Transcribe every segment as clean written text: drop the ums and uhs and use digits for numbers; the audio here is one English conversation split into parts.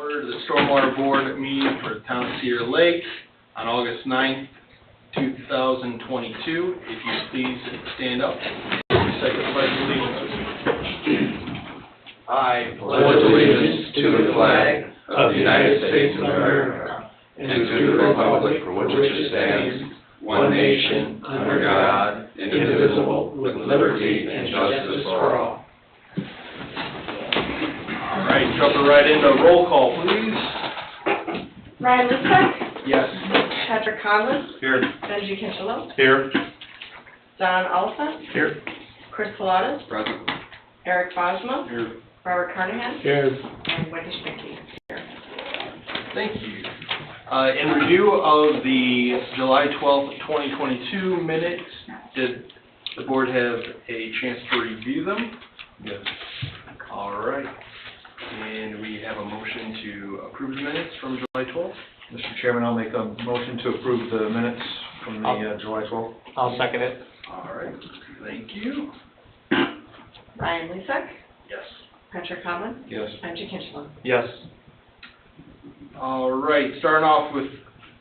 Order the Stormwater Board meeting for the Town of Cedar Lake on August 9th, 2022. If you please stand up and recite the Pledge of Allegiance. I pledge allegiance to the flag of the United States of America and to the republic for which it stands, one nation, under God, indivisible, with liberty and justice for all. All right, jumping right into roll call, please. Ryan Lisbeck. Yes. Patrick Conlon. Here. Benji Kinchelow. Here. Don Oliphant. Here. Chris Pilatus. Present. Eric Bosma. Here. Robert Carnahan. Here. And Wendy Schmicky. Here. Thank you. In review of the July 12th, 2022 minutes, did the board have a chance to review them? Yes. All right. And we have a motion to approve the minutes from July 12th. Mr. Chairman, I'll make a motion to approve the minutes from the July 12th. I'll second it. All right. Thank you. Ryan Lisbeck. Yes. Patrick Conlon. Yes. Benji Kinchelow. Yes. All right. Starting off with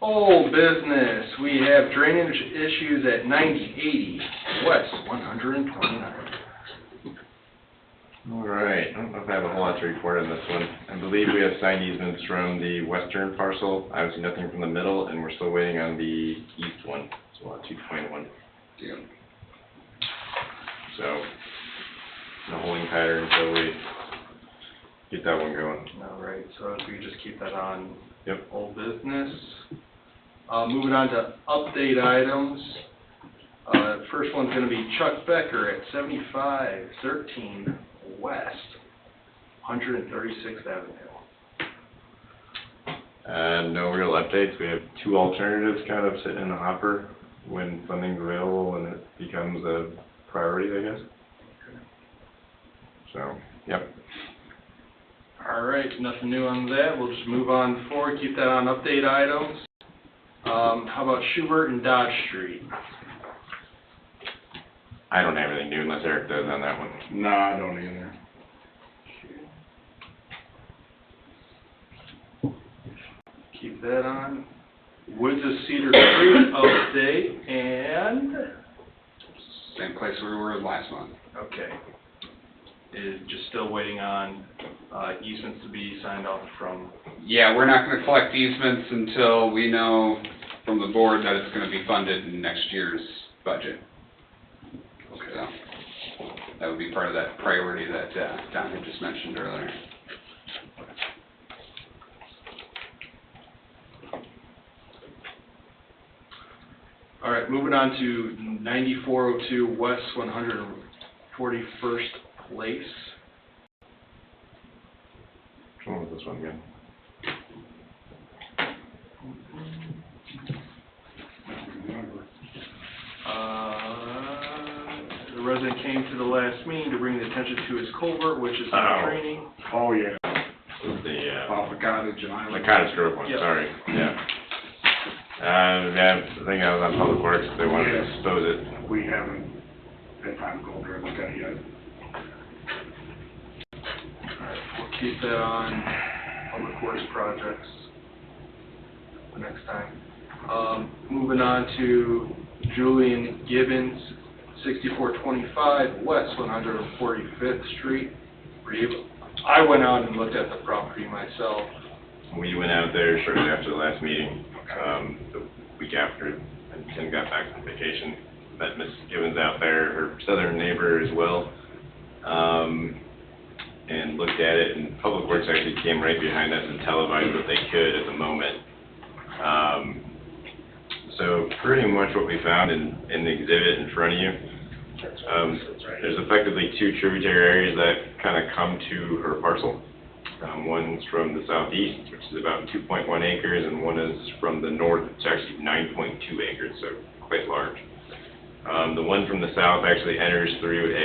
old business. We have drainage issues at 9080 West 129. All right, I don't know if I have a whole lot to report on this one. I believe we have signed easements from the western parcel, obviously nothing from the middle, and we're still waiting on the east one, so 2.1. Yeah. So, no holding pattern until we get that one going. All right, so if we could just keep that on Yep. old business. Moving on to update items. First one's going to be Chuck Becker at 7513 West 136th Avenue. No real updates. We have two alternatives kind of sitting in the hopper when funding's available and it becomes a priority, I guess. So, yep. All right, nothing new on that. We'll just move on forward, keep that on update items. How about Schubert and Dodge Street? I don't have anything new unless Eric does on that one. No, I don't either. Keep that on. Woods of Cedar Creek update and Same place we were last month. okay. Is just still waiting on easements to be signed off from. Yeah, we're not going to collect easements until we know from the board that it's going to be funded in next year's budget. Okay. So that would be part of that priority that Don had just mentioned earlier. All right, moving on to 9402 West 141st Place. Which one was this one again? The resident came to the last meeting to bring the attention to his culvert, which is in training. Oh, yeah. The, Off the cottage and Island. the cottage grove one, Yep. sorry, yeah. Yeah, I think I was on Public Works, they wanted to dispose it. We haven't had time to go over and look at it yet. Alright, we'll keep that on Public Works projects for next time. Moving on to Julian Gibbons, 6425 West 145th Street. I went out and looked at the property myself. We went out there shortly after the last meeting, the week after, and Tim got back from vacation. Met Miss Gibbons out there, her southern neighbor as well, and looked at it, and Public Works actually came right behind us and televised what they could at the moment. So pretty much what we found in the exhibit in front of you, there's effectively two tributary areas that kind of come to her parcel. One's from the southeast, which is about 2.1 acres, and one is from the north, it's actually 9.2 acres, so quite large. The one from the south actually enters through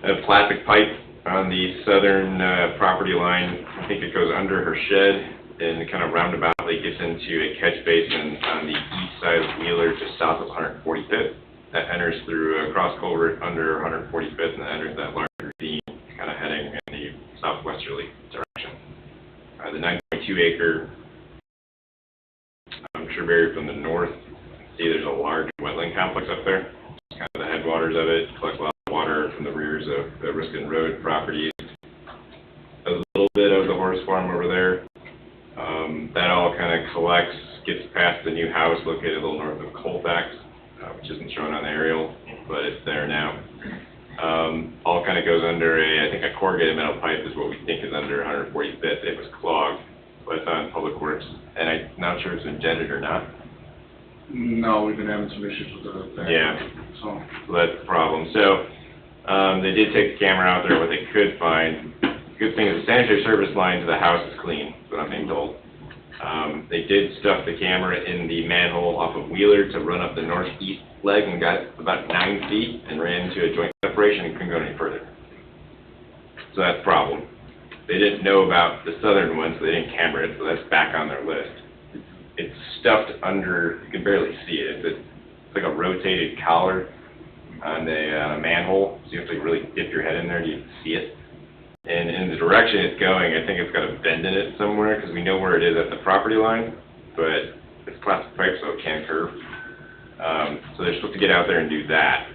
a plastic pipe on the southern property line. I think it goes under her shed and kind of roundaboutly gets into a catch basin on the east side of Wheeler, just south of 145th. That enters through a cross culvert under 145th and enters that larger ravine, kind of heading in the southwesterly direction. 2-acre tributary from the north. See, there's a large wetland complex up there. It's kind of the headwaters of it. Collect a lot of water from the rears of the Riskin Road properties. A little bit of the horse farm over there. That all kind of collects, gets past the new house located a little north of Colfax, which isn't shown on the aerial, but it's there now. All kind of goes under I think a corrugated metal pipe is what we think is under 145th. It was clogged, but it's on Public Works, and I'm not sure if it's been jetted or not. No, we've been having some issues with the. Yeah. So. So that's the problem. So, they did take the camera out there, what they could find. Good thing is the sanitary service line to the house is clean, is what I'm being told. They did stuff the camera in the manhole off of Wheeler to run up the northeast leg and got about 9 feet and ran into a joint separation and couldn't go any further. So that's a problem. They didn't know about the southern one, so they didn't camera it, so that's back on their list. It's stuffed under, you can barely see it. It's like a rotated collar on a manhole, so you have to really dip your head in there to see it. And in the direction it's going, I think it's got a bend in it somewhere, because we know where it is at the property line, but it's plastic pipe, so it can curve. So they're supposed to get out there and do that.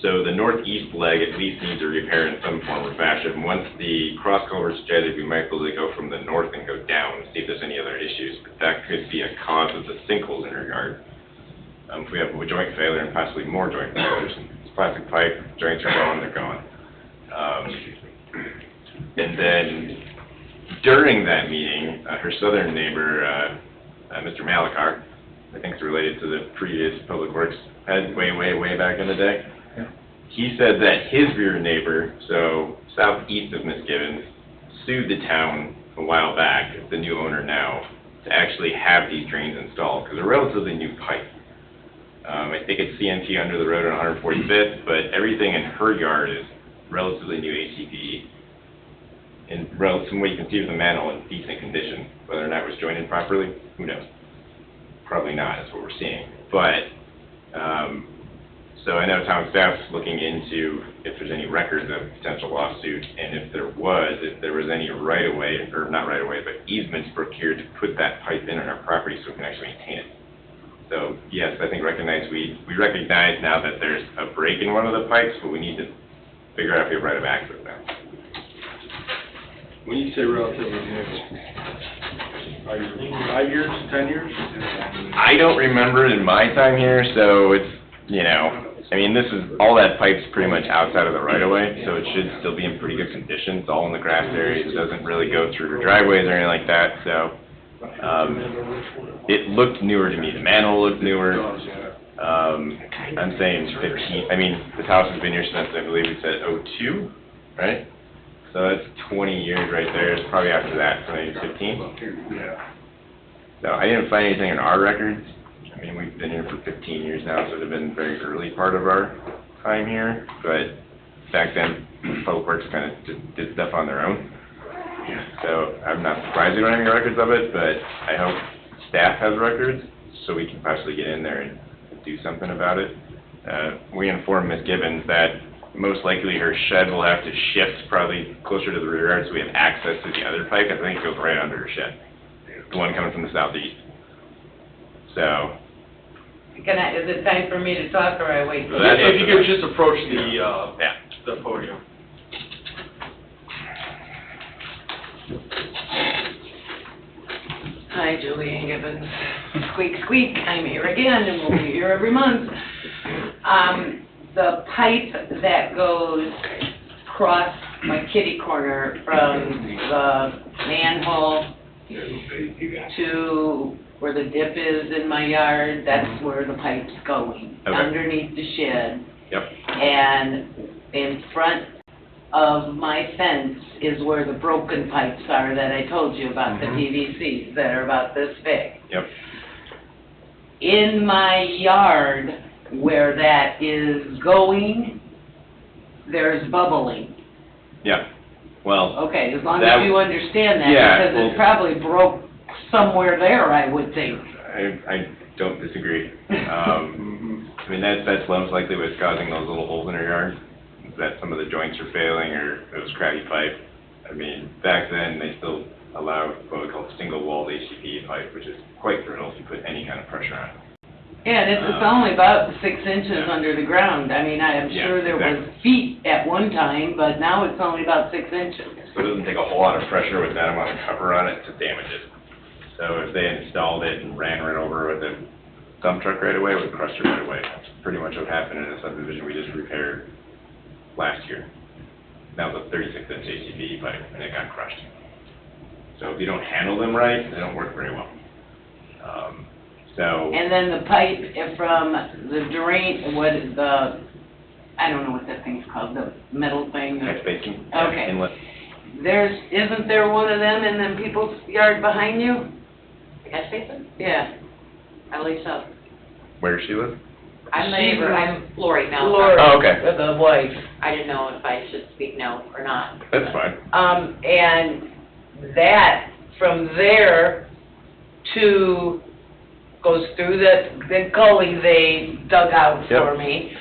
So the northeast leg at least needs a repair in some form or fashion. Once the cross culvert's jetted, we might be able to go from the north and go down and see if there's any other issues, but that could be a cause of the sinkholes in her yard. If we have a joint failure and possibly more joint failures, it's plastic pipe, joints are gone, they're gone. And then during that meeting, her southern neighbor, Mr. Malakar, I think it's related to the previous Public Works head way back in the day. Yeah. He said that his rear neighbor, so southeast of Miss Gibbons, sued the town a while back, the new owner now, to actually have these drains installed, because they're relatively new pipe. I think it's CNT under the road on 145th, but everything in her yard is relatively new HDPE. And from what you can see with the manhole, in decent condition. Whether or not it was jointed properly, who knows? Probably not, that's what we're seeing. But, so I know town staff's looking into if there's any records of potential lawsuit, and if there was any right-of-way, or not right-of-way, but easements procured to put that pipe in on our property so we can actually maintain it. So, yes, I think we recognize now that there's a break in one of the pipes, but we need to figure out if we have right of access now. When you say relatively new, are you 5 years, 10 years? I don't remember in my time here, so it's, I mean, all that pipe's pretty much outside of the right-of-way, so it should still be in pretty good condition. It's all in the grass areas. It doesn't really go through driveways or anything like that, so it looked newer to me. The manhole looked newer. I'm saying 15. I mean, this house has been here since, I believe we said 2002, right? So that's 20 years right there. It's probably after that, so maybe 15. Yeah. So I didn't find anything in our records. I mean, we've been here for 15 years now, so it would have been a very early part of our time here. But back then, Public Works kind of did stuff on their own. So I'm not surprised we don't have any records of it, but I hope staff has records so we can possibly get in there and do something about it. We informed Ms. Gibbons that most likely her shed will have to shift probably closer to the rear yard so we have access to the other pipe. I think it goes right under her shed, the one coming from the southeast. So. Is it time for me to talk or I wait? If you could just approach the podium. Hi, Julian Gibbons. Squeak, squeak, I'm here again, and we'll be here every month. The pipe that goes across my kitty corner from the manhole to where the dip is in my yard, that's where the pipe's going, Okay. underneath the shed. Yep. And in front of my fence is where the broken pipes are that I told you about, the PVCs that are about this big. Yep. In my yard, where that is going, there's bubbling. Yeah. Well, Okay, as long That- as you understand that, Yeah, because well- it probably broke somewhere there, I would think. I don't disagree. I mean, that's most likely what's causing those little holes in her yard, is that some of the joints are failing or it was craggy pipe. I mean, back then, they still allowed what we call single-walled HDPE pipe, which is quite brittle if you put any kind of pressure on it. Yeah, and it's only about 6 inches under the ground. I mean, I am Yeah, sure there was exactly. feet at one time, but now it's only about 6 inches. So it doesn't take a whole lot of pressure with that amount of cover on it to damage it. So if they installed it and ran right over with a dump truck right away, it would crush it right away. That's pretty much what happened in a subdivision we just repaired last year. That was a 36-inch HDPE pipe, and it got crushed. So if you don't handle them right, they don't work very well. So, And then the pipe from the drain, what is the, I don't know what that thing's called, the metal thing? catch basin, Okay. inlet. Isn't there one of them in them people's yard behind you? Catch basin? Yeah. At least so. Where does she live? I'm the neighbor, I'm Lori now. Lori, Oh, okay. the wife. I didn't know if I should speak no or not. That's fine. And that, from there to, goes through the gully they dug out for Yep. me,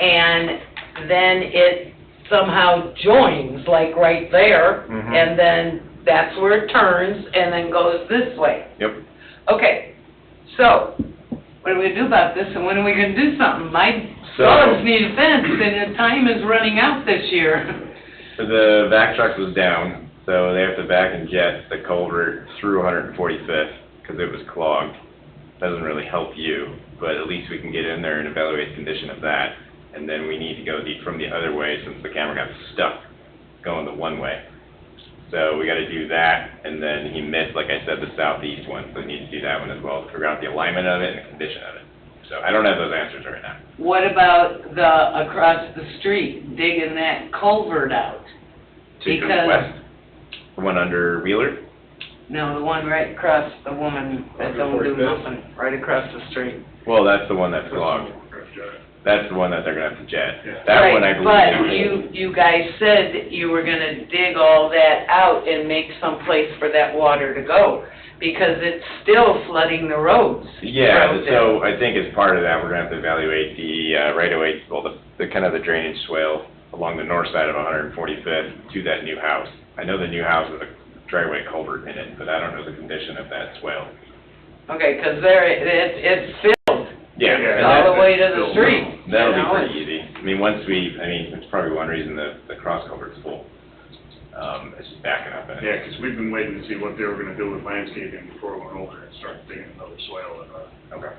and then it somehow joins, like right there, Mhm. and then that's where it turns, and then goes this way. Yep. Okay, so, what are we gonna do about this, and when are we gonna do something? My So- dogs need a fence, and the time is running out this year. The vac truck was down, so they have to back and jet the culvert through 145th because it was clogged. Doesn't really help you, but at least we can get in there and evaluate the condition of that. And then we need to go from the other way since the camera got stuck going the one way. So we got to do that, and then he missed, like I said, the southeast one, so we need to do that one as well to figure out the alignment of it and the condition of it. So I don't have those answers right now. What about the, across the street, digging that culvert out? To the Because- west, the one under Wheeler. No, the one right across the woman that don't do nothing, right across the street. Well, that's the one that's clogged. That's the one that they're gonna have to jet. That one I believe. Right, is- but you guys said that you were gonna dig all that out and make some place for that water to go, because it's still flooding the roads. Yeah, out there. so I think as part of that, we're gonna have to evaluate the right-of-way, well, the kind of the drainage swale along the north side of 145th to that new house. I know the new house is a driveway culvert in it, but I don't know the condition of that swale. Okay, 'cause there, it's filled Yeah. and all the that- way to the street. That'll you know, be pretty easy. I mean, it's probably one reason the cross culvert's full. It's just backing up in it. Yeah, 'cause we've been waiting to see what they were gonna do with landscaping before we went over and started digging another swale in Okay.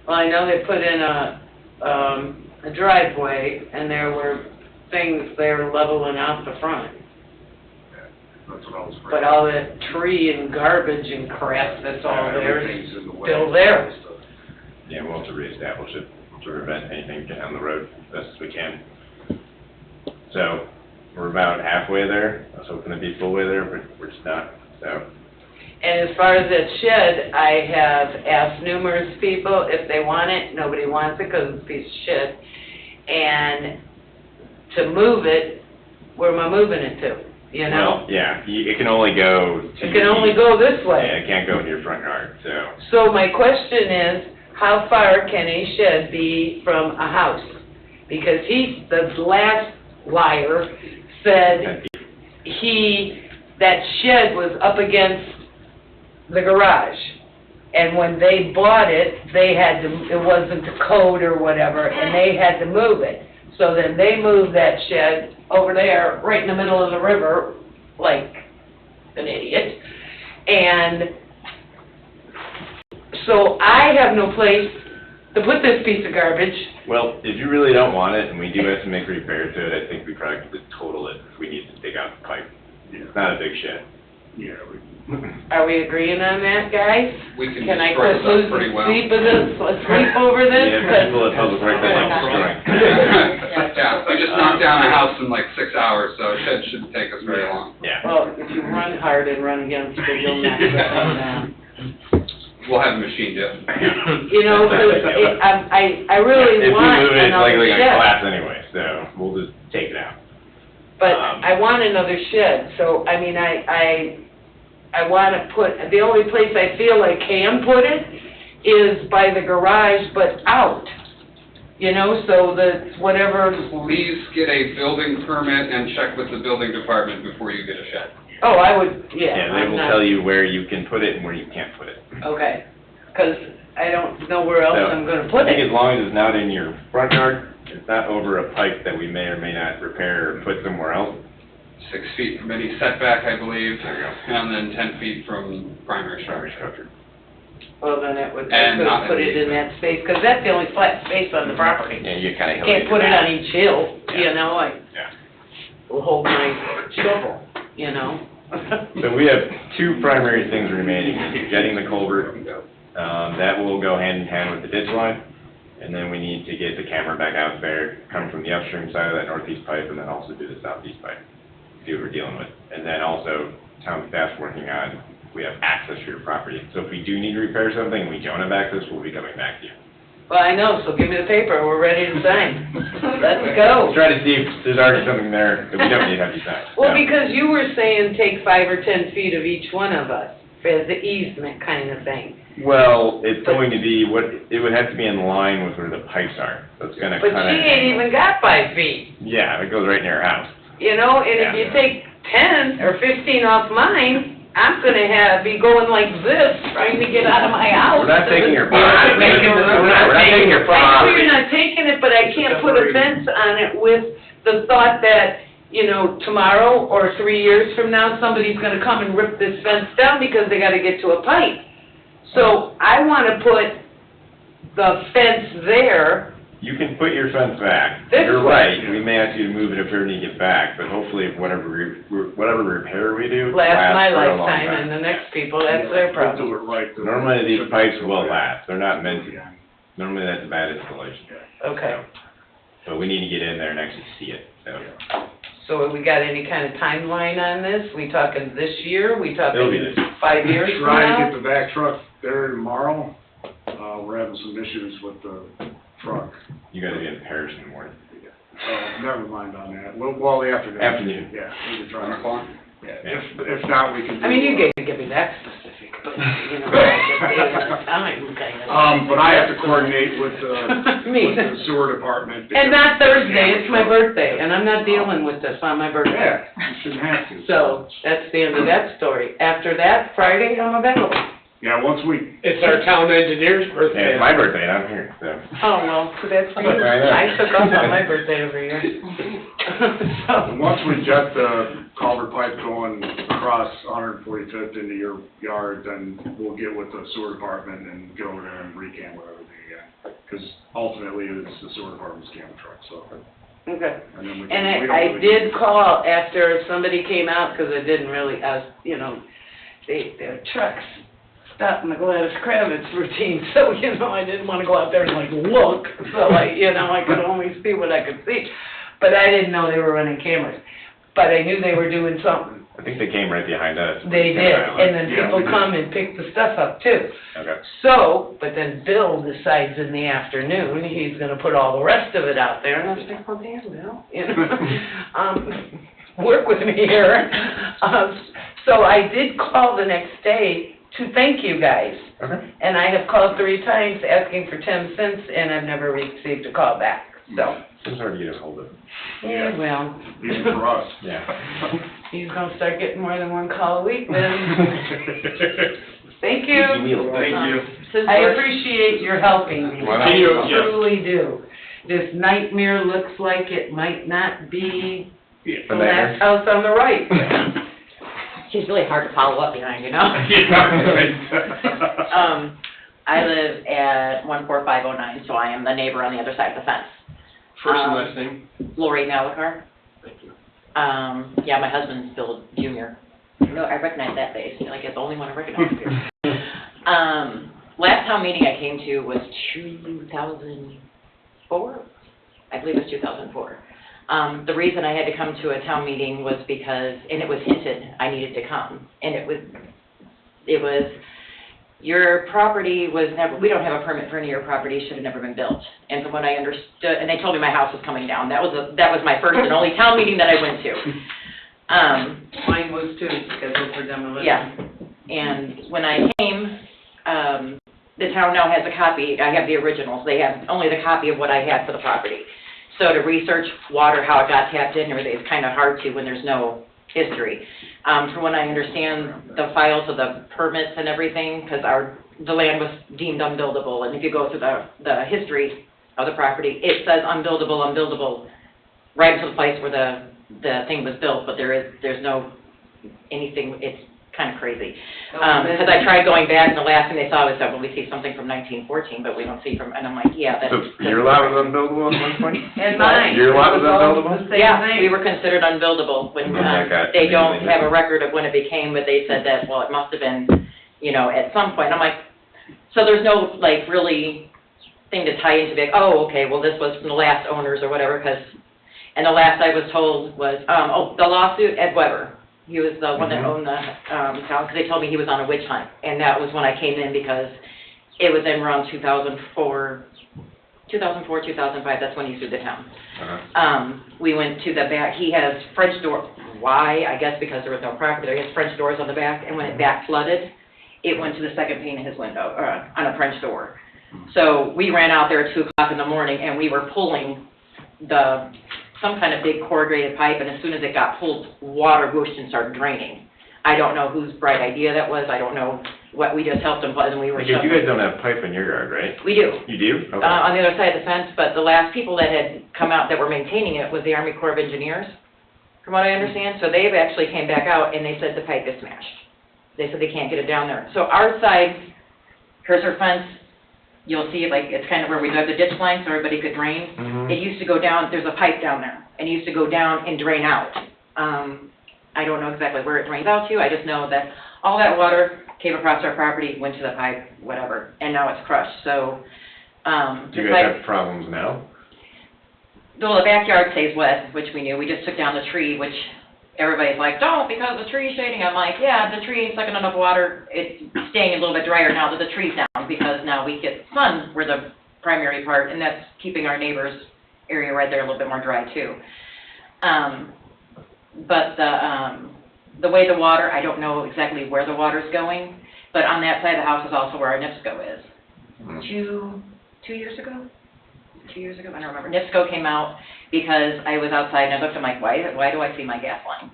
Well, I know they put in a driveway, and there were things they were leveling out the front. That's what I was afraid. But all that tree and garbage and crap that's all there is Everything's in the way. still there. Yeah, we'll have to reestablish it to prevent anything getting on the road as best as we can. So, we're about halfway there. I was hoping to be full way there, but we're just not, so. And as far as that shed, I have asked numerous people if they want it. Nobody wants it because it's a piece of shit. And to move it, where am I moving it to, you know? Well, yeah, it can only go to. It can only go this Yeah, way. it can't go in your front yard, so. So my question is, how far can a shed be from a house? Because the last liar said that shed was up against the garage. And when they bought it, it wasn't the code or whatever, and they had to move it. So then they moved that shed over there, right in the middle of the river, like an idiot. And so I have no place to put this piece of garbage. Well, if you really don't want it, and we do have to make repairs to it, I think we probably could just total it if we need to dig out the pipe. Yeah, It's not a big shed. yeah, Are we agreeing on that, guys? We can Can I destroy quit stuff losing pretty well. sleep over this? Yeah, people at Public Works, they like destroying. Yeah, we just knocked down a house in like 6 hours, so a shed shouldn't take us very long. Yeah. Well, if you run hard and run against it, you'll knock it down. We'll have a machine, Jeff. You know, 'cause I really want If we move it, it's another likely gonna shed. collapse anyway, so we'll just take it out. But I want another shed, so, I mean, I wanna the only place I feel I can put it is by the garage, but out. you know, so that whatever, Please get a building permit and check with the building department before you get a shed. oh, I would, yeah. Yeah, they I'm will not- tell you where you can put it and where you can't put it. Okay, because I don't know where else So, I'm gonna put I think as it. long as it's not in your front yard, it's not over a pipe that we may or may not repair or put somewhere else. 6 feet from any setback, I believe, There you go. and then 10 feet from primary structure. Well, then it would, I And could not put in it the in that space, because that's the only flat space on the property. Yeah, you kinda held Can't to put it that. on each hill, you Yeah. know, I Yeah. will hold my shovel, you know? So we have two primary things remaining, getting the culvert, that will go hand in hand with the ditch line, and then we need to get the camera back out there, come from the upstream side of that northeast pipe, and then also do the southeast pipe, see what we're dealing with. And then also, town staff's working on, we have access to your property, so if we do need to repair something, and we don't have access, we'll be coming back to you. Well, I know, so give me the paper, we're ready to sign. Let's Let's go. try to see if there's already something there that we don't need to have you sign. Well, So- because you were saying take 5 or 10 feet of each one of us, as the easement kind of thing. Well, it's going to be, it would have to be in line with where the pipes are, so it's gonna But kinda. she ain't even got 5 feet, Yeah, it goes right near her house. you know, and if you Yeah. take 10 or 15 off mine, I'm gonna be going like this, trying to get out of my house. We're not taking your We're not property. taking it. We're not taking your I know property. you're not taking it, but I can't put a fence on it with the thought that, you know, tomorrow or 3 years from now, somebody's gonna come and rip this fence down because they gotta get to a pipe. So I wanna put the fence there. You can put your fence back. This You're way. right, we may ask you to move it if we need to get back, but hopefully if whatever repair we do Last my lasts for a long lifetime, and time. the next people, that's their We'll problem. do it right. Normally these pipes will last, they're not meant to, Yeah. normally that's a bad installation. Okay, But we need to get in there and actually see it, so. so have we got any kind of timeline on this? We talking this year, we It'll be talking this. 5 years from Try to now? get the back truck there tomorrow. We're having some issues with the truck. You gotta be in Paris in the morning. Never mind on that. Well, the afternoon. Afternoon. Yeah, we can try. 1 o'clock? Yeah, if not, we can do. I mean, you can't give me that specific, but, you know, I time kind of. But I have to coordinate with, Me. with the sewer department. And not Thursday, it's my birthday, and I'm not dealing with this on my birthday. Yeah, you shouldn't have to. So, that's the end of that story. After that, Friday, I'm available. Yeah, once we, It's our town engineer's Yeah, birthday. it's my birthday and I'm here, so. Oh, well, so that's me. I know. I took off on my birthday every year. So, once we get the culvert pipe going across 145th into your yard, then we'll get with the sewer department and get over there and recamera everything again. Because ultimately, it's the sewer department's camera truck, so. okay. And then we can. And we don't I really- did call after somebody came out, because I didn't really, you know, their trucks stopped in the Gladys Kravitz routine, so, you know, I didn't want to go out there and like, look, so I could only see what I could see. But I didn't know they were running cameras, but I knew they were doing something. I think they came right behind us. They did, and then Yeah, people we did. come and pick the stuff up too. Okay. So, but then Bill decides in the afternoon, he's gonna put all the rest of it out there, and I was like, well, damn, Bill, you know, work with me here. So I did call the next day to thank you guys, Okay. and I have called 3 times asking for 10 cents, and I've never received a call back, so. It's hard to get a hold of. Yeah, well. Even for us. Yeah. He's gonna start getting more than one call a week then. Thank you. Thank you. I appreciate your helping me. Well, I you, yeah. truly do. This nightmare looks like it might not be the The nightmare. last house on the right. She's really hard to follow up behind, you know? I live at 14509, so I am the neighbor on the other side of the fence. First and last name? Lori Malachar. Thank you. Yeah, my husband's Bill Jr. No, I recognize that face, like it's the only one I recognize here. Last town meeting I came to was 2004? I believe it was 2004. The reason I had to come to a town meeting was because, and it was hinted I needed to come, and it was, your property was never, we don't have a permit for any of your property, should have never been built. And from what I understood, and they told me my house was coming down, that was my first and only town meeting that I went to. Mine was too, scheduled for demolition. Yeah, and when I came, the town now has a copy, I have the originals, they have only the copy of what I had for the property. So to research water, how it got tapped in, and everything, it's kind of hard to when there's no history. From what I understand, the files of the permits and everything, because the land was deemed unbuildable, and if you go through the history of the property, it says unbuildable, right to the place where the thing was built, but there's no anything, it's kind of crazy. Because I tried going back, and the last thing they saw was that, well, we see something from 1914, but we don't see from, and I'm like, yeah, that's... So your lot was unbuildable at one point? And mine. Your lot was It all unbuildable? the same Yeah, thing. we were considered unbuildable when, When that got they don't legally have a built. record of when it became, but they said that, well, it must have been, at some point. I'm like, so there's no, like, really thing to tie into, like, oh, okay, well, this was from the last owners or whatever, and the last I was told was, the lawsuit, Ed Weber. He was the one that owned the town, because they told me he was on a witch hunt, and that was when I came in, because it was in around 2004, 2005, that's when he sued the town. We went to the back, he has French door, why, I guess because there was no property there, he has French doors on the back, and when it back flooded, it went to the second pane of his window, on a French door. So we ran out there at 2 o'clock in the morning, and we were pulling some kind of big corrugated pipe, and as soon as it got pulled, water whooshed and started draining. I don't know whose bright idea that was, I don't know what, we just helped them, and we were Because you guys don't have pipe in your yard, right? We do. You do? Okay. On the other side of the fence, but the last people that had come out that were maintaining it was the Army Corps of Engineers, from what I understand. So they've actually came back out and they said the pipe is smashed. They said they can't get it down there. So our side, here's our fence, you'll see like it's kind of where we dug the ditch line so everybody could drain. It used to go down, there's a pipe down there, and it used to go down and drain out. I don't know exactly where it drains out to, I just know that all that water came across our property, went to the pipe, whatever, and now it's crushed, so, Do you guys have problems now? well, the backyard stays wet, which we knew, we just took down the tree, which everybody's like, don't, because the tree's shading, I'm like, yeah, the tree ain't sucking enough water, it's staying a little bit drier now that the tree's down, because now we get sun where the primary part, and that's keeping our neighbor's area right there a little bit more dry too. But the way the water, I don't know exactly where the water's going, but on that side of the house is also where our NIPSCO is. Two years ago? 2 years ago, I don't remember. NIPSCO came out because I was outside and I looked, I'm like, why do I see my gas line?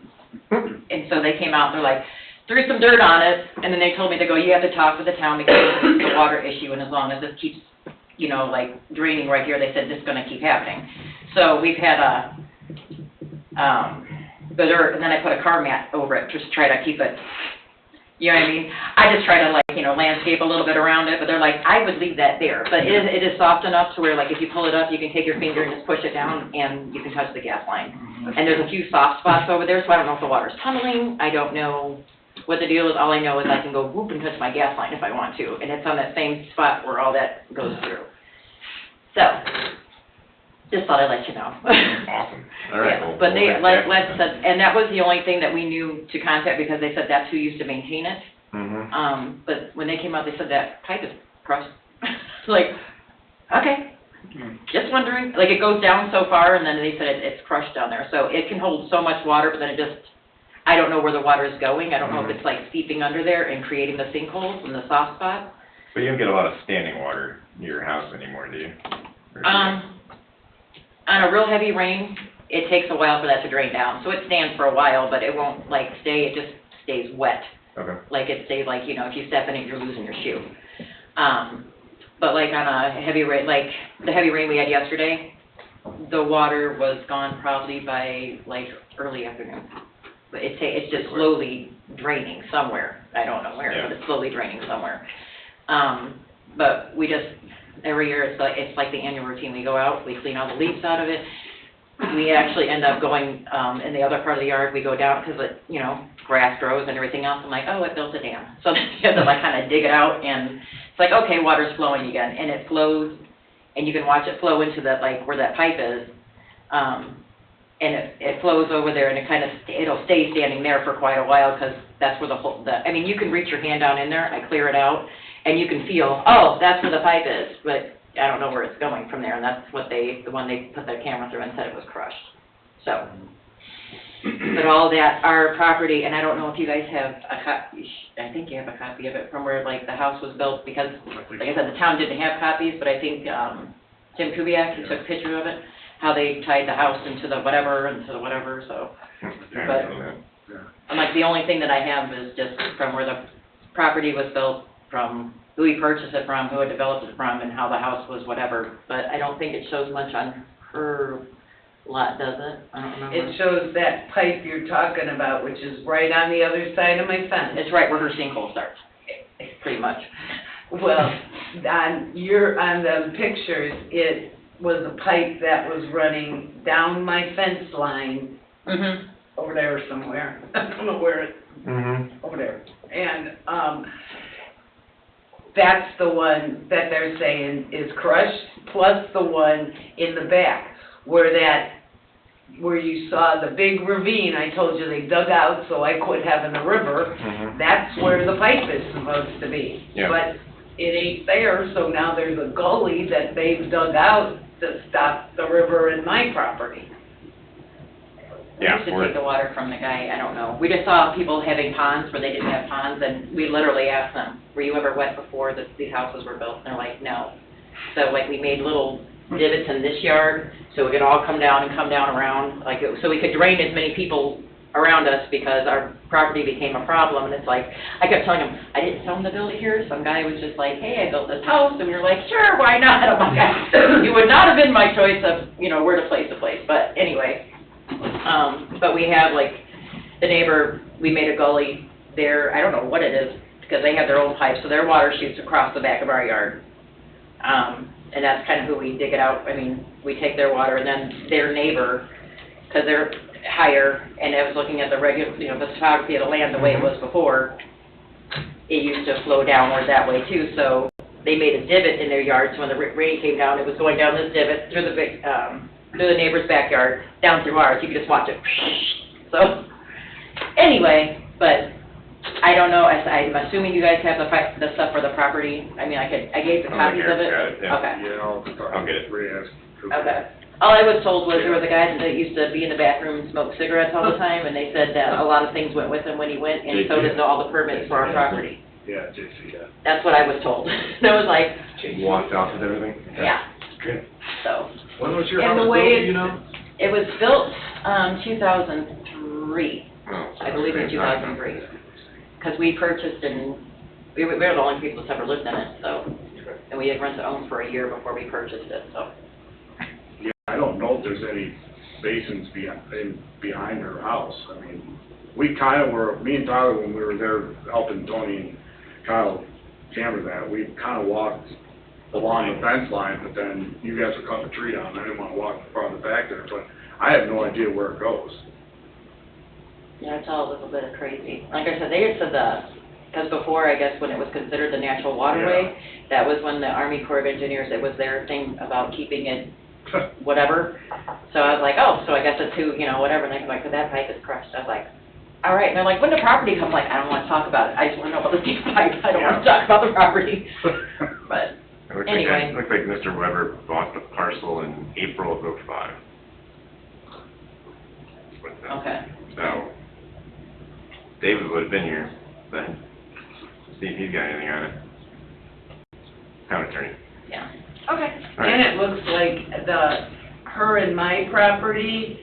And so they came out and they're like, threw some dirt on it, and then they told me to go, you have to talk with the town because it's a water issue, and as long as this keeps, like draining right here, they said this is gonna keep happening. So we've had the dirt, and then I put a car mat over it, just to try to keep it, you know what I mean? I just try to landscape a little bit around it, but they're like, I would leave that there. But it is soft enough to where like if you pull it up, you can take your finger and just push it down and you can touch the gas line. And there's a few soft spots over there, so I don't know if the water's tunneling, I don't know what the deal is. All I know is I can go whoop and touch my gas line if I want to, and it's on that same spot where all that goes through. So, just thought I'd let you know. Awesome. All right. Yeah, well, but they, we'll like back Les said, and that was the only thing that we knew to contact because they said that's who used to maintain it. But when they came out, they said that pipe is crushed. Like, okay, just wondering, like it goes down so far and then they said it's crushed down there. So it can hold so much water, but then it just, I don't know where the water is going. I don't know if it's like seeping under there and creating the sinkholes and the soft spots. But you don't get a lot of standing water near your house anymore, do you? Or do you? On a real heavy rain, it takes a while for that to drain down. So it stands for a while, but it won't like stay, it just stays wet. Okay. Like it stays like, if you step in it, you're losing your shoe. But like on a heavy rain, like the heavy rain we had yesterday, the water was gone probably by like early afternoon. But it's just slowly draining somewhere. I don't know where, but it's slowly draining somewhere. But we just, every year it's like the annual routine. We go out, we clean all the leaves out of it. We actually end up going, in the other part of the yard, we go down because it, grass grows and everything else. I'm like, oh, it built a dam. So you have to like kind of dig it out and it's like, okay, water's flowing again. And it flows and you can watch it flow into that, like where that pipe is. And it flows over there and it'll stay standing there for quite a while because that's where you can reach your hand down in there, I clear it out, and you can feel, oh, that's where the pipe is, but I don't know where it's going from there, and that's what the one they put their camera through and said it was crushed. So, But all that, our property, and I don't know if you guys have a copy, I think you have a copy of it from where, like, the house was built, because, like I said, the town didn't have copies, but I think, Tim Kubiak, he took a picture of it, how they tied the house into the whatever, so. I'm like, the only thing that I have is just from where the property was built, from who he purchased it from, who had developed it from, and how the house was whatever, but I don't think it shows much on her lot, does it? I don't remember. It shows that pipe you're talking about, which is right on the other side of my fence. It's right where her sinkhole starts, pretty much. Well, on the pictures, it was a pipe that was running down my fence line Mm-hmm. over there somewhere. I don't know where over there. And, that's the one that they're saying is crushed, plus the one in the back, where you saw the big ravine, I told you they dug out so I quit having the river. That's where the pipe is supposed to be. Yeah. But it ain't there, so now there's a gully that they've dug out to stop the river in my property. Yeah, We should we're- take the water from the guy, I don't know. We just saw people having ponds where they didn't have ponds, and we literally asked them, were you ever wet before these houses were built? And they're like, no. So like we made little divots in this yard, so it could all come down around, like, so we could drain as many people around us, because our property became a problem, and it's like, I kept telling them, I didn't tell them to build it here. Some guy was just like, hey, I built this house, and we were like, sure, why not? I'm like, it would not have been my choice of, where to place the place, but anyway. But we have, like, the neighbor, we made a gully there, I don't know what it is, because they have their own pipes, so their water shoots across the back of our yard. And that's kind of who we dig it out, I mean, we take their water, and then their neighbor, because they're higher, and I was looking at the regular, the topography of the land the way it was before, it used to flow downward that way too, so they made a divot in their yard, so when the rain came down, it was going down this divot through through the neighbor's backyard, down through ours, you could just watch it. So, anyway, but I don't know, I'm assuming you guys have the stuff for the property. I mean, I gave the I think copies of it. Eric's got it, yeah. Okay, Yeah, I'll get it. okay. All I was told was there were the guys that used to be in the back room and smoke cigarettes all the time, and they said that a lot of things went with him when he went, and so did all the permits for our property. Yeah, JC, yeah. That's what I was told. And I was like, Walked off with everything? yeah, Good. so. When was your And house the built, way do you know? It was built, 2003. Oh, I believe in 2003, because we purchased and we were the only people that's ever lived in it, so, and we had rent-to-own for a year before we purchased it, so. Yeah, I don't know if there's any basins behind her house. I mean, we kind of were, me and Tyler, when we were there helping Tony and Kyle camera that, we kind of walked along the fence line, but then you guys were cutting a tree down. I didn't want to walk farther back there, but I have no idea where it goes. Yeah, it's all a little bit of crazy. Like I said, they had said because before, I guess, when it was considered the natural waterway, that was when the Army Corps of Engineers, it was their thing about keeping it whatever. So I was like, oh, so I guess it's who, whatever, and they're like, but that pipe is crushed. I was like, all right, and they're like, when the property comes, like, I don't want to talk about it, I just want to know about the deep pipe, I don't want to talk about the property. But, anyway. Looks like Mr. Weber bought the parcel in April of '05. okay. So, David would have been here then, see if he's got anything on it. Town attorney. Yeah. Okay. All right. And it looks like her and my property,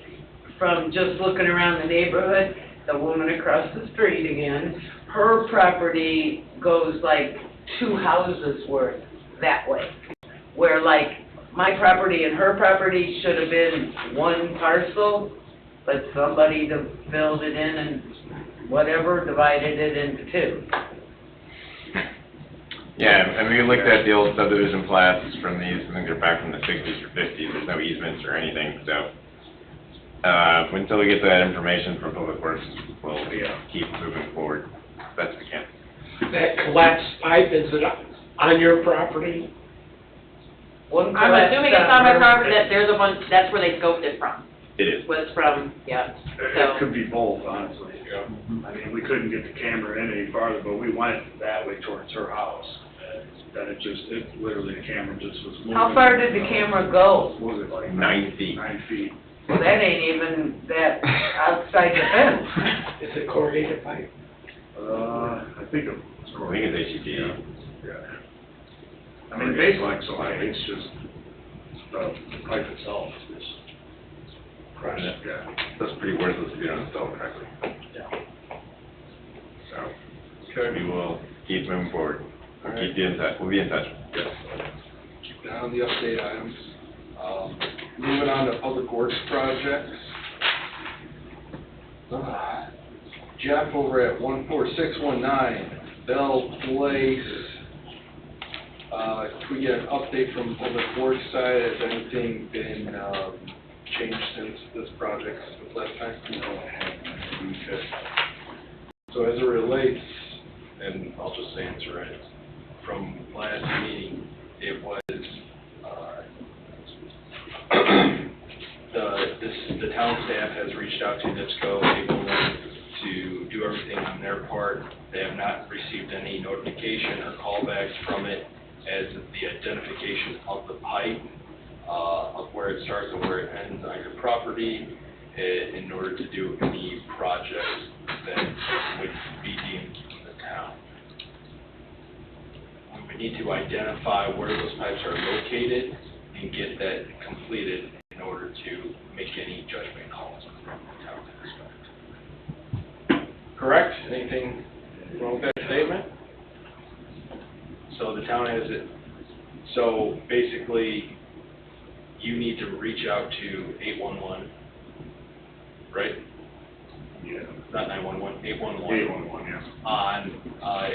from just looking around the neighborhood, the woman across the street again, her property goes like 2 houses worth that way. Where like my property and her property should have been one parcel, but somebody to filled it in and whatever, divided it into 2. Yeah, I mean, we looked at the old subdivision plats from these, I think they're back from the 60s or 50s, there's no easements or anything, so. Until we get that information from Public Works, we'll keep moving forward as best we can. That collapsed pipe, is it on your property? One I'm assuming it's on my her- property, that they're the ones, that's where they scoped it from, It is. was from, yeah, It so. could be both, honestly. I mean, we couldn't get the camera in any farther, but we went that way towards her house. Then literally the camera just was moving. How far did the camera go? What was it, like 9 feet. 9 feet. Well, that ain't even that outside the fence. Is it corrugated pipe? I think it's. I think it's HEP. Yeah. I mean, the baseline's so high, it's just, the pipe itself is crushed, yeah. That's pretty worthless if you don't install it correctly. So, we will keep moving forward. We'll keep you in touch, we'll be in touch. Yes. Keep down the update items. Moving on to public works projects. Jeff over at 14619 Bell Place. Can we get an update from public works side? Has anything been changed since this project was last time? Okay. So as it relates, and I'll just answer it, from last meeting, it was, the town staff has reached out to NIPSCO. They will to do everything on their part. They have not received any notification or callbacks from it as the identification of the pipe, of where it starts and where it ends on your property, in order to do any projects that would be deemed in the town. We would need to identify where those pipes are located and get that completed in order to make any judgment calls from the town perspective. Correct? Anything wrong with that statement? So the town has it, so basically, you need to reach out to 811, right? Yeah. Not 911, 811. 811, yes.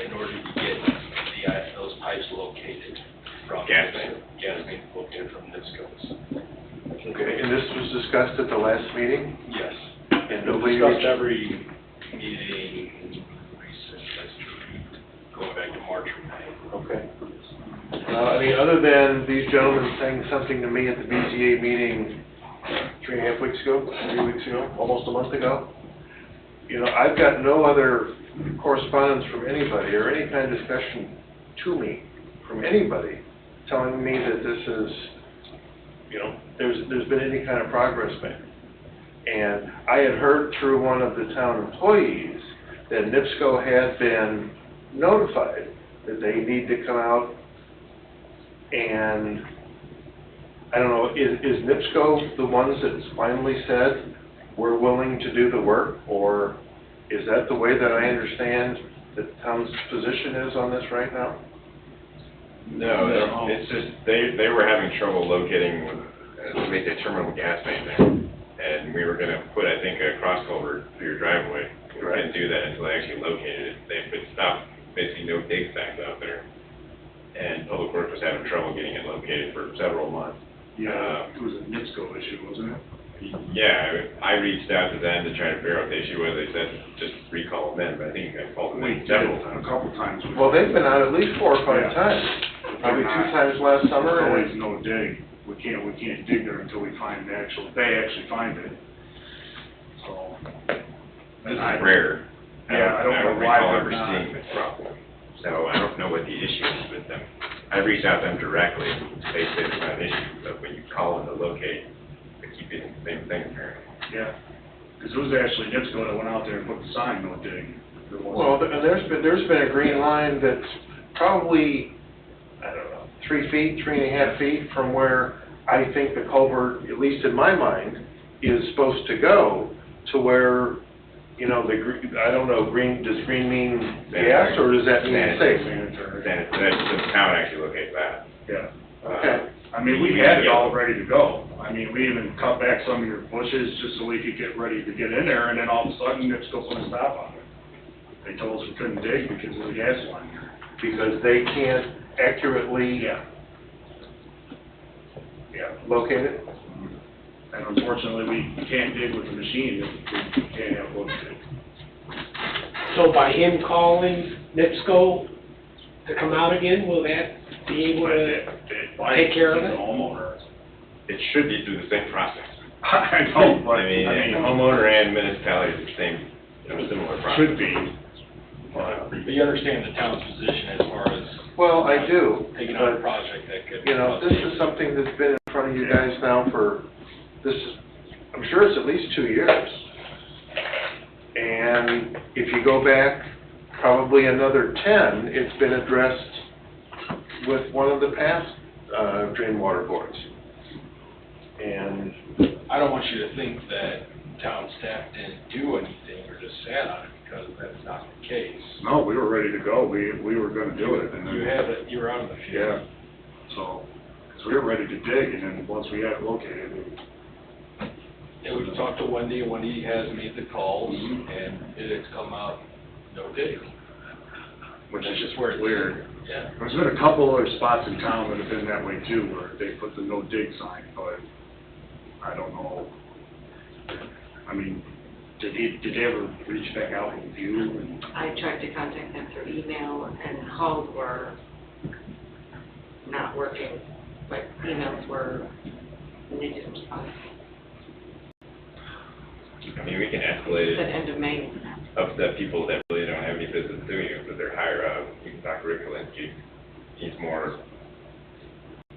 In order to get those pipes located from. Gas main. Gas main located from NIPSCO's. Okay, and this was discussed at the last meeting? Yes. And nobody Discussed reached... every meeting recent history, going back to March or May. Okay. I mean, other than these gentlemen saying something to me at the BZA meeting 3.5 weeks ago, 3 weeks ago, almost a month ago, you know, I've got no other correspondence from anybody or any kind of discussion to me from anybody telling me that this is, you know, there's been any kind of progress made. And I had heard through one of the town employees that NIPSCO had been notified that they need to come out and, I don't know, is NIPSCO the ones that finally said we're willing to do the work? Or is that the way that I understand the town's position is on this right now? No, it's just, they were having trouble locating, to make the terminal gas main there. And we were gonna put, I think, a cross culvert through your driveway. We couldn't do that until they actually located it. They would stop, basically no dig stacks out there. And Public Works was having trouble getting it located for several months. Yeah, it was a NIPSCO issue, wasn't it? Yeah, I reached out to them to try to figure out what the issue was. They said, just recall them in, but I think you got called them in several times. A couple times. Well, they've been out at least 4 or 5 Yeah. times. Probably 2 times last summer. There's and- always no dig. We can't dig there until we find they actually find it. So. This is rare. Yeah, I don't know why recall they're ever not. seeing this problem. So I don't know what the issue is with them. I reached out to them directly. They said it's not an issue, but when you call them to locate, they keep getting the same thing apparently. Yeah, because it was actually NIPSCO that went out there and put the sign, no dig. There wasn't- Well, and there's been a green line that's probably, I don't know, 3 feet, 3.5 feet from where I think the culvert, at least in my mind, is supposed to go to where, you know, I don't know, green, does green mean gas or does that mean safe? Sanitary. The town actually locates that. Yeah. Okay. I mean, we had it all ready to go. I mean, we even cut back some of your bushes just so we could get ready to get in there, and then all of a sudden, NIPSCO put a stop on it. They told us we couldn't dig because of the gas line. Because they can't accurately Yeah. Yeah. locate it? And unfortunately, we can't dig with the machine if we can't have a dig. So by him calling NIPSCO to come out again, will that be able to take care of The it? homeowner. It should be through the same process. I know, but, I mean, homeowner and municipality is the same, you know, similar process. should be. But you understand the town's position as far as Well, I do, taking on a but, project that could. you know, this is something that's been in front of you guys now for, this is, I'm sure it's at least 2 years. And if you go back probably another 10, it's been addressed with one of the past drain water boards. And I don't want you to think that town staff didn't do anything or just sat on it, because that's not the case. No, we were ready to go, we were gonna do it, and then. You were out in the field. Yeah, so, 'cause we were ready to dig, and then once we had it located, And we've talked to Wendy, and Wendy has made the calls, Mhm. and it has come out no dig. which That's is just where it's weird. Yeah. There's been a couple other spots in town that have been that way too, where they put the no dig sign, but I don't know. I mean, did they ever reach back out with you? And I tried to contact them through email, and calls were not working, but emails were, and they didn't respond. I mean, we can escalate It's the it end of May. up to people that really don't have any business doing it, but they're higher up. You can talk to Rick Kalinsky. He's more,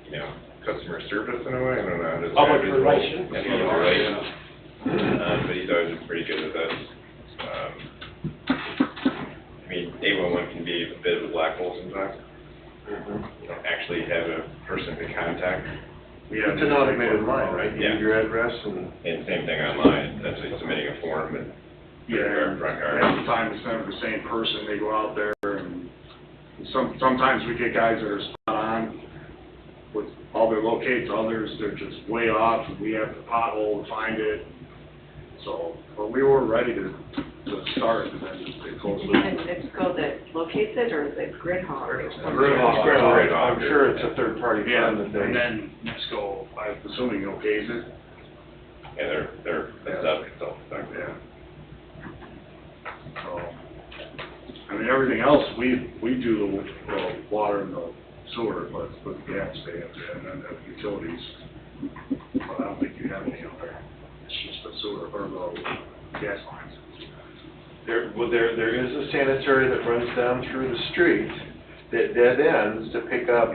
you know, customer service in a way, I don't know how to describe Public his role. relations. Yeah, public relations. But he's always been pretty good with us. I mean, 811 can be a bit of a black hole sometimes. You don't actually have a person to contact. Yeah, it's an automated line, right? You Yeah. need your address and... And same thing online, essentially submitting a form and yeah, front half yard. the time it's never the same person, they go out there and sometimes we get guys that are spot on with all their locates, others, they're just way off, and we have the pothole to find it. So, but we were ready to start, and then they closed it. And NIPSCO that locates it, or is it Gridhawk? I'm sure it's a third-party Yeah, firm that and they... then NIPSCO, I'm assuming okays it. Yeah, they're a sub-consultant. Yeah. So, I mean, everything else, we do the water and the sewer, but with gas, they have to, and then the utilities. But I don't think you have any out there. It's just the sewer, or the gas lines. There is a sanitary that runs down through the street that dead ends to pick up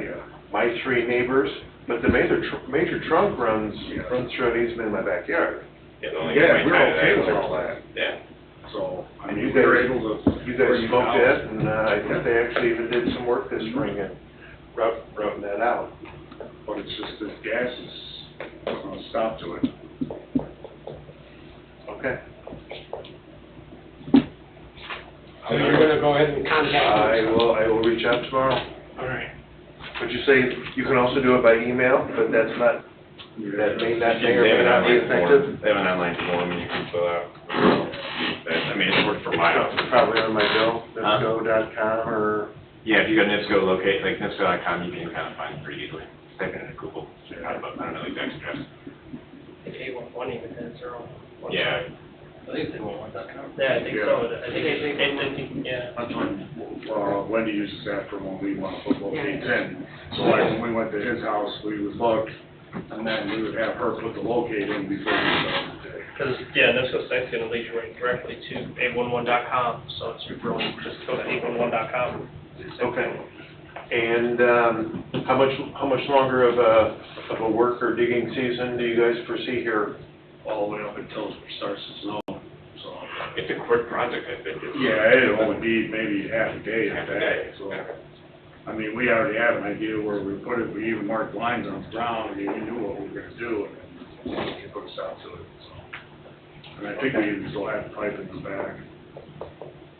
my 3 neighbors, but the major trunk runs through an easement in my backyard. Yeah, the only Yeah, way we're to okay do with all that. Yeah. So, I And mean, you we were guys- able to. You guys bring it smoked out. it, and I think they actually even did some work this spring and routing that out. But it's just that gas is putting a stop to it. Okay. So you're gonna go ahead and contact I them? will reach out tomorrow. All right. But you say you can also do it by email, but that may or may not be effective? They have an online form you can fill out. I mean, it's worked for my house. Probably on my NIPSCO.com or... Yeah, if you go to NIPSCO locate, like NIPSCO.com, you can kind of find it pretty easily. Type in Google, I don't know the exact address. I think 811 even has their own. Yeah. I think it's 811.com. Yeah, I think Yeah. so. I think it's 850, yeah. That's when, Wendy uses that for when we want to put locates in. So like when we went to his house, we would look, and then we would have her put the locate in before we started the dig. Because, yeah, NIPSCO site's gonna lead you right directly to 811.com, so it's really just go to 811.com. Okay. And how much longer of a work or digging season do you guys foresee here? All the way up until it starts to snow, so. It's a quick project, I think. Yeah, it'll only be maybe half a day Half at a that, day, so. yeah. I mean, we already had an idea where we put it, we even marked lines on the ground, and we knew what we were gonna do, and then he put us out to it, so. And I think we even still have the pipe in the back,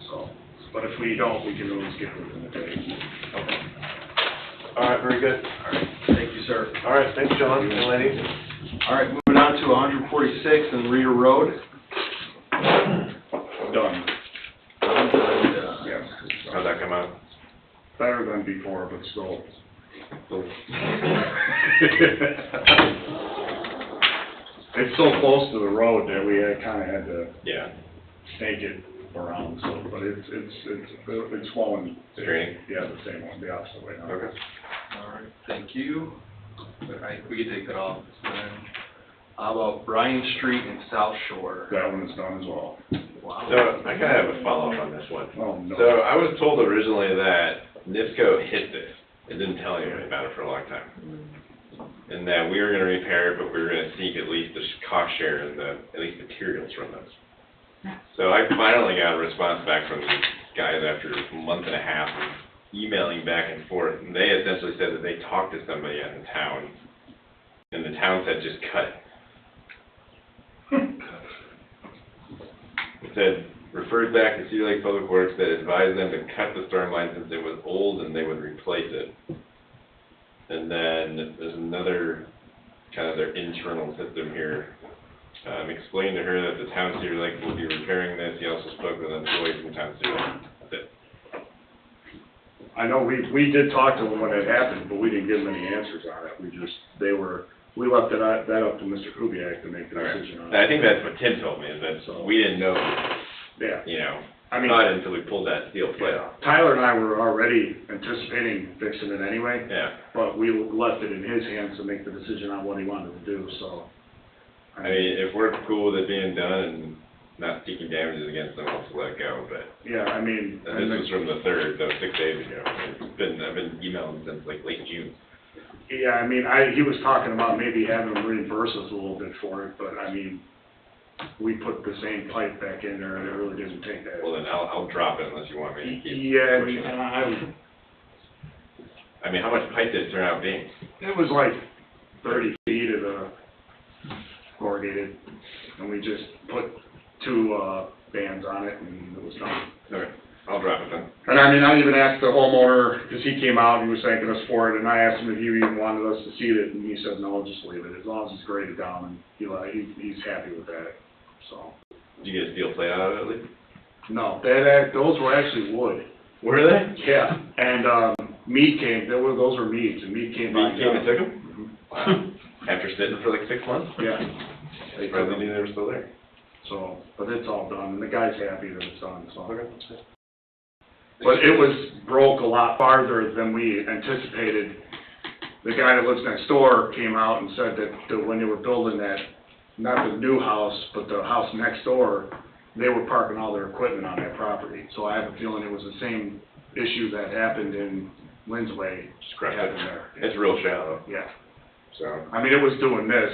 so, but if we don't, we can always get it within a day. Okay. All right, very good. All right, thank you, sir. All right, thanks, John and Lenny. All right, moving on to 146 and Reeder Road. Done, And, yes. How'd that come out? Better than before, but still. It's so close to the road that we kinda had to Yeah. snake it around, so, but it's flowing. Draining? Yeah, the same one, the opposite way now. Okay. All right, thank you. We can take that off. Then, how about Bryan Street and South Shore? That one is done as well. Wow. So I kind of have a follow-up on this one. Oh, no. So I was told originally that NIPSCO hit this. It didn't tell anybody about it for a long time. and that we were gonna repair it, but we were gonna seek at least the cost share and at least materials from those. So I finally got a response back from these guys after a month and a half of emailing back and forth, and they essentially said that they talked to somebody in the town, and the town said just cut. It said, referred back to Cedar Lake Public Works that advised them to cut the storm line since it was old and they would replace it. And then there's another, kind of their internal system here. Explained to her that the town of Cedar Lake will be repairing this. He also spoke with an employee from town of Cedar Lake. That's it. I know we did talk to them when it happened, but we didn't give them any answers on it. We left that up to Mr. Kubiak to make the decision on it. I think that's what Tim told me, is that we didn't know, Yeah. you know, I mean, not until we pulled that steel plate off. Tyler and I were already anticipating fixing it anyway, Yeah. but we left it in his hands to make the decision on what he wanted to do, so. I mean, if we're cool with it being done and not seeking damages against them, let's let it go, but. Yeah, I mean. And this was from the 3rd, that was 6 days ago. I've been emailing since like late June. Yeah, I mean, he was talking about maybe having them reimburse us a little bit for it, but I mean, we put the same pipe back in there and it really didn't take that. Well, then I'll drop it unless you want me to keep. Yeah, pushing it. I mean, how much pipe did it turn out being? it was like 30 feet of the corrugated, and we just put 2 bands on it and it was done. Okay, I'll drop it then. And I mean, I even asked the homeowner, because he came out, he was thanking us for it, and I asked him if he even wanted us to see it, and he said, no, just leave it, as long as it's graded down, and he's happy with that, so. Did you get a steel plate out of it at least? No, those were actually wood. Were they? Yeah, and, meat came, those were meats, and meat came by. Meat came and took them? Mhm. Wow. After sitting for like 6 months? Yeah. They probably knew they were still there. So, but it's all done, and the guy's happy that it's done, so. But it was broke a lot farther than we anticipated. The guy that lives next door came out and said that when they were building that, not the new house, but the house next door, they were parking all their equipment on that property. So I have a feeling it was the same issue that happened in Lynn's Way. Just crushed happened it. there. It's real shallow, Yeah. so. I mean, it was doing this.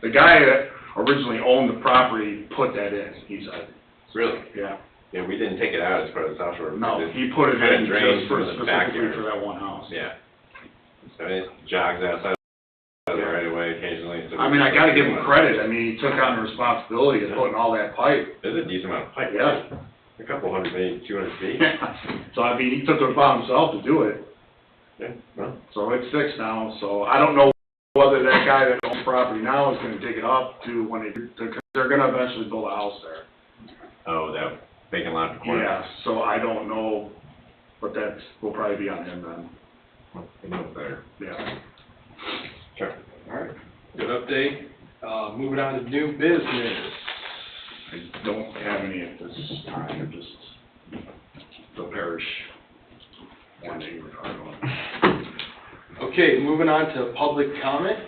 The guy that originally owned the property put that in, he said. Really? Yeah. Yeah, we didn't take it out as part of the South Shore. No, It he put it kinda in drains just for from the specifically backyard. for that one house. Yeah. So it jogs outside of the right away occasionally. So I mean, I gotta give him credit. I mean, he took on the responsibility of putting all that pipe. There's a decent amount of pipe. Yeah. A couple hundred, maybe 200 feet. So, I mean, he took it upon himself to do it. Yeah, well, So it's fixed now, so I don't know whether that guy that owns property now is gonna dig it up to when they're gonna eventually build a house there. oh, that vacant lot in the corner. Yeah, so I don't know, but will probably be on him then, Well, he knows better. yeah. Sure. All right, good update. Moving on to new business. I don't have any at this time, just the parish wanting, I don't know. Okay, moving on to public comment.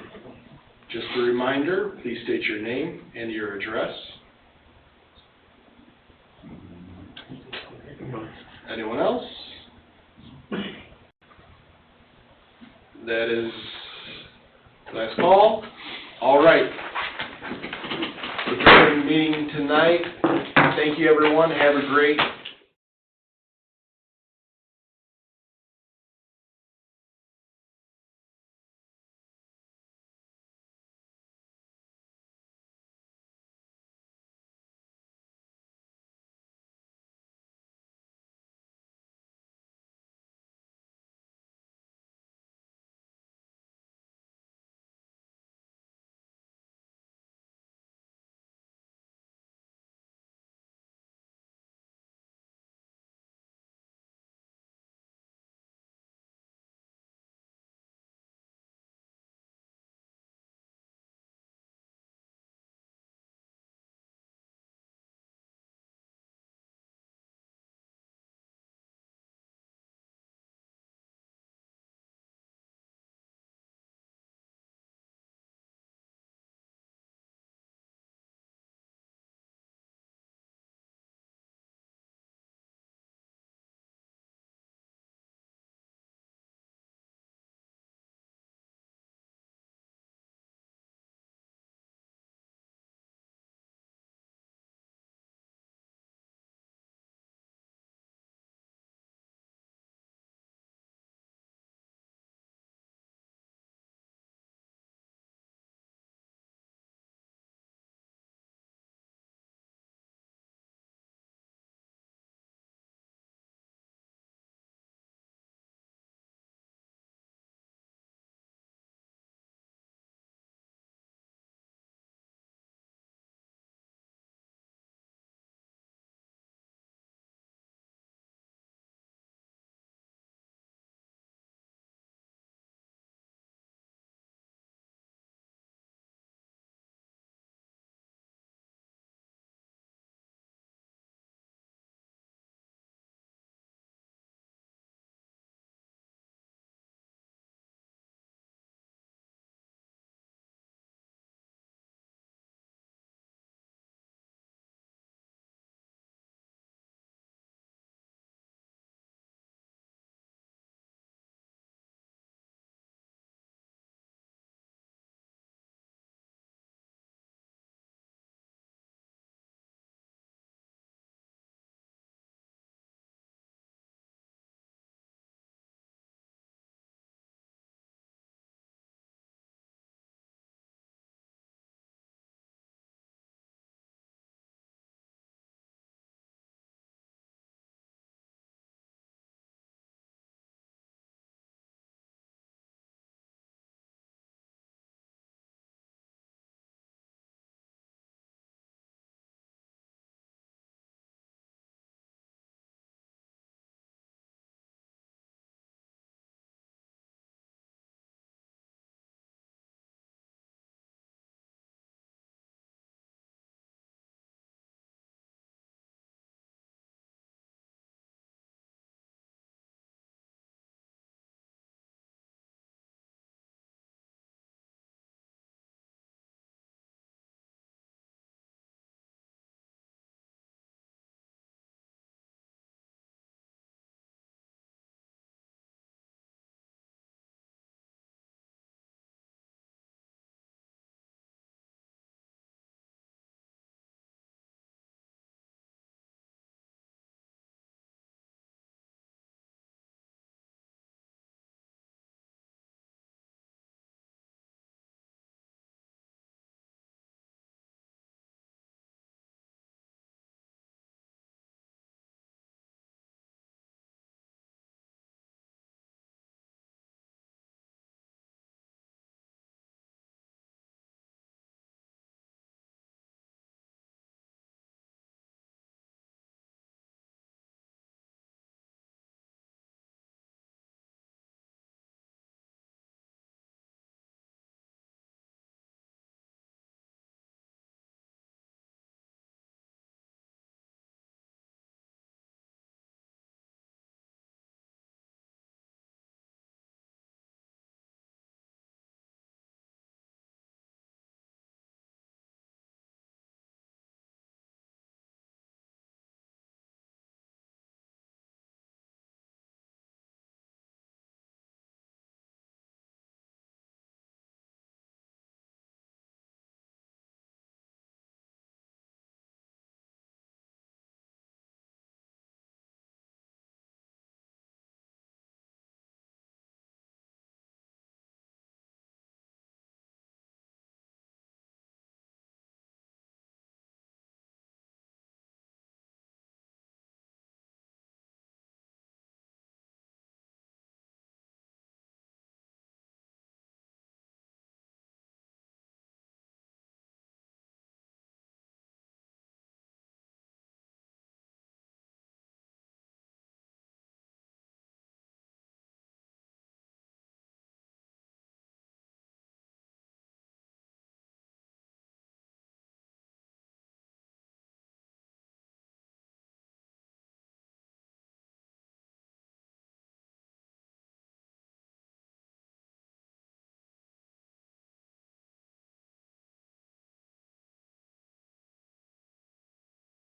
Just a reminder, please state your name and your address. Anyone else? That is last call. All right. Adjourning meeting tonight. Thank you, everyone. Have a great